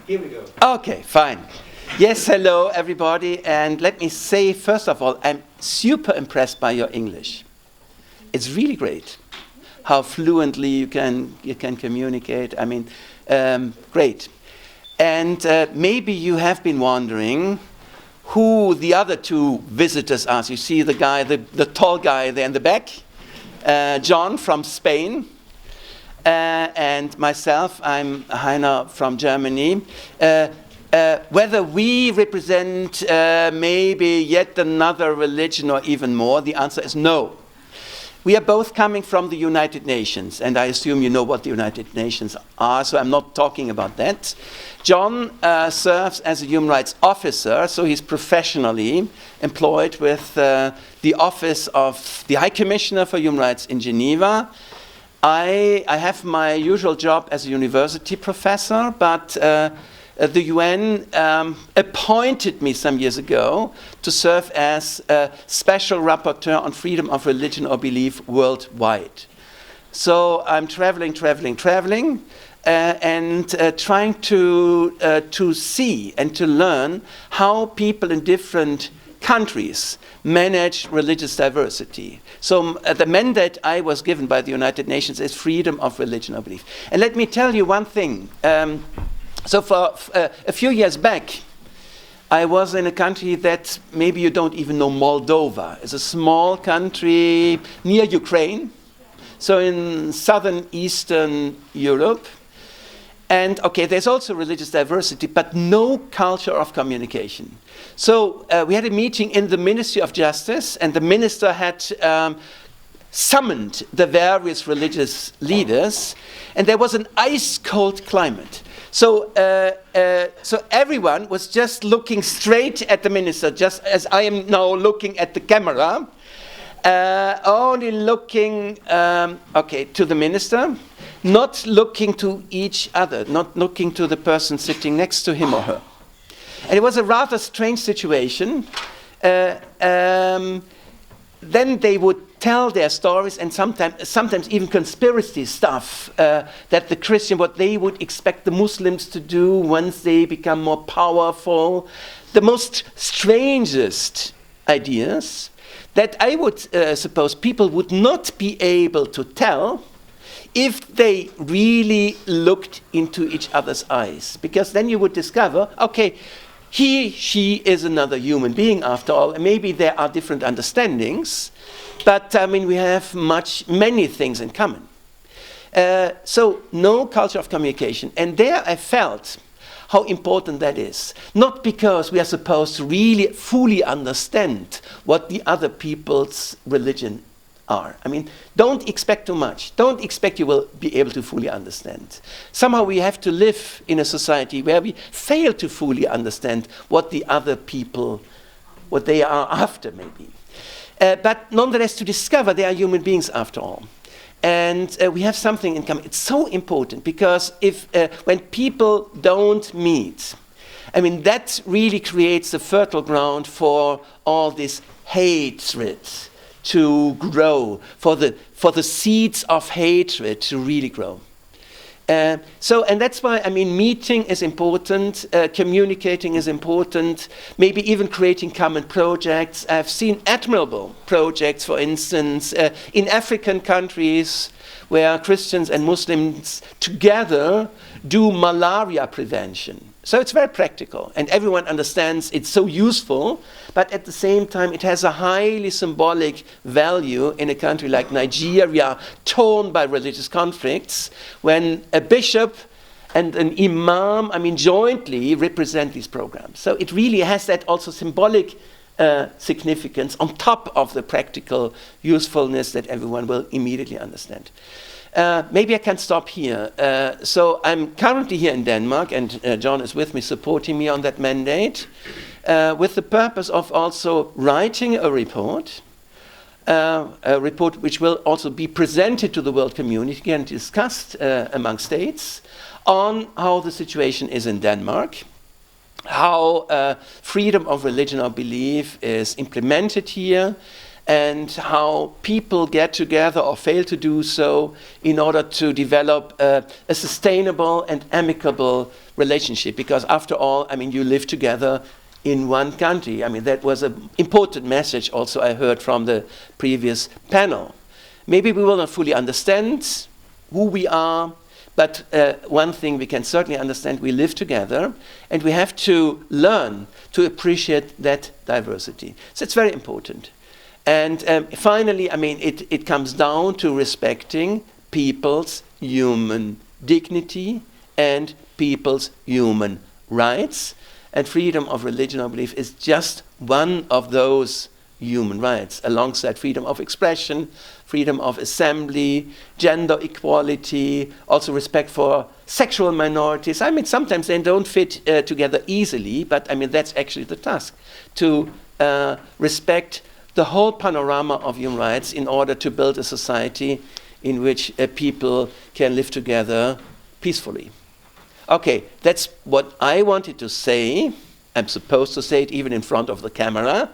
Here we go. Okay, fine. Yes, hello everybody, and let me say first of all, I'm super impressed by your English. It's really great how fluently you can communicate. I mean, great. And maybe you have been wondering who the other two visitors are. So you see the guy, the tall guy there in the back, John from Spain. And myself, I'm Heiner from Germany. Whether we represent maybe yet another religion or even more, the answer is no. We are both coming from the United Nations, and I assume you know what the United Nations are, so I'm not talking about that. John serves as a human rights officer, so he's professionally employed with the office of the High Commissioner for Human Rights in Geneva. I have my usual job as a university professor, but the UN appointed me some years ago to serve as a special rapporteur on freedom of religion or belief worldwide. So I'm traveling, and trying to see and to learn how people in different countries manage religious diversity. So the mandate I was given by the United Nations is freedom of religion or belief. And let me tell you one thing. So for a few years back, I was in a country that maybe you don't even know, Moldova. It's a small country near Ukraine, so in southern Eastern Europe. And okay, there's also religious diversity, but no culture of communication. So we had a meeting in the Ministry of Justice, and the minister had summoned the various religious leaders, and there was an ice-cold climate. So everyone was just looking straight at the minister, just as I am now looking at the camera, only looking to the minister, not looking to each other, not looking to the person sitting next to him or her. And it was a rather strange situation. Then they would tell their stories, and sometimes even conspiracy stuff that the Christian, what they would expect the Muslims to do once they become more powerful. The most strangest ideas that I would suppose people would not be able to tell if they really looked into each other's eyes. Because then you would discover, okay, she is another human being after all, and maybe there are different understandings, but I mean, we have many things in common. So no culture of communication. And there I felt how important that is. Not because we are supposed to really fully understand what the other people's religion are. I mean, don't expect too much. Don't expect you will be able to fully understand. Somehow we have to live in a society where we fail to fully understand what the other people, what they are after maybe. But nonetheless to discover they are human beings after all. And we have something in common. It's so important because when people don't meet, I mean, that really creates a fertile ground for all this hatred to grow, for the seeds of hatred to really grow. And that's why, I mean, meeting is important, communicating is important, maybe even creating common projects. I've seen admirable projects, for instance, in African countries where Christians and Muslims together do malaria prevention. So it's very practical, and everyone understands it's so useful, but at the same time it has a highly symbolic value in a country like Nigeria, torn by religious conflicts, when a bishop and an imam, I mean, jointly represent these programs. So it really has that also symbolic significance on top of the practical usefulness that everyone will immediately understand. Maybe I can stop here. So I'm currently here in Denmark, and John is with me, supporting me on that mandate, with the purpose of also writing a report which will also be presented to the world community and discussed among states on how the situation is in Denmark, how freedom of religion or belief is implemented here, and how people get together or fail to do so in order to develop a sustainable and amicable relationship. Because after all, I mean, you live together in one country. I mean, that was an important message also I heard from the previous panel. Maybe we will not fully understand who we are, but one thing we can certainly understand, we live together, and we have to learn to appreciate that diversity. So it's very important. And finally, I mean, it comes down to respecting people's human dignity and people's human rights. And freedom of religion or belief is just one of those human rights, alongside freedom of expression, freedom of assembly, gender equality, also respect for sexual minorities. I mean, sometimes they don't fit together easily, but I mean, that's actually the task, to respect the whole panorama of human rights in order to build a society in which people can live together peacefully. Okay, that's what I wanted to say. I'm supposed to say it even in front of the camera,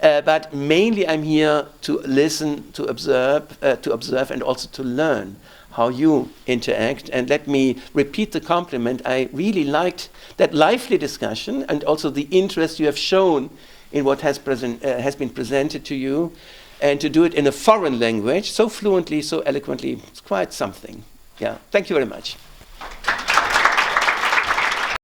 but mainly I'm here to listen, to observe, and also to learn how you interact. And let me repeat the compliment. I really liked that lively discussion and also the interest you have shown in what has been presented to you, and to do it in a foreign language so fluently, so eloquently. It's quite something. Yeah, thank you very much.